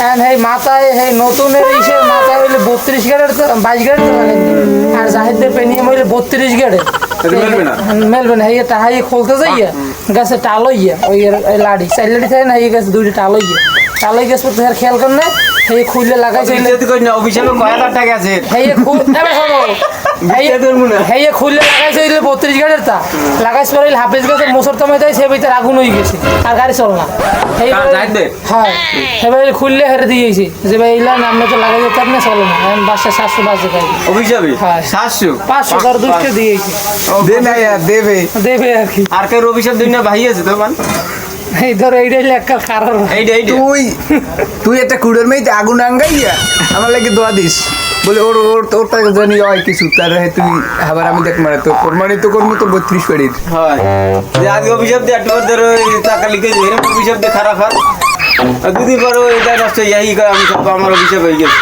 এই মাথায় এই নতুনের ইসে মাথায় হইলে 32 গ্রেডের 22 গ্রেডের আর জাহিদের পেনিয়াম হইলে 32 গ্রেডের মেলবে না এই টাহাই খুলতে যাইয়া গাছে টাল হইয়া ওই লাড়ি 4 লাড়ি থাকে না এই গাছে 2টি টাল হইয়া টাল হয়ে গেছে তো খেয়াল কর না এই খুললে লাগাইছে অফিসিয়াল কয় হাজার টাকা আছে এই খুল এবার শোনো এই খুললে লাগাইছে 32 গ্রেডের তা লাগাইছে পরে হাফেজ গাছের মোসর তমাই দেয় সে ভিতরে আগুন হয়ে গেছে আর গাড়ি চল না এই হ্যাঁ এবার খুললে হেরে দিয়েছি যে ভাই এইলা আমরা তো লাগাই যেতে না চলো না আমি বাসা 700 বাজে খাই অফিসিয়ালি হ্যাঁ 700 500 ধর দুধকে দিয়েছি দে না দেবে দেবে আর কি আর কে অফিসিয়াল দিন না ভাই আছে তো মান এই ধর এইটাই লেখা কারণ তুই একটা কুড়ের মেয়েতে আগুন আঙ্গাইয়া আমার লাগে দোয়া দিস বলে ওর ওর তোর টাকা জানি হয় কিছু তার তুই আবার আমি দেখ মানে তো প্রমাণিত তো করবো তো 32 পেড়ির হয় যে আগে অফিসিয়াল দিয়ে একবার ধরো টাকা লিখে দিয়ে অফিসিয়াল দিয়ে খারাপ হয় দুদিন পরে এটা নষ্ট হয়ে যায় আমি সব আমার অফিসে হয়ে গেছে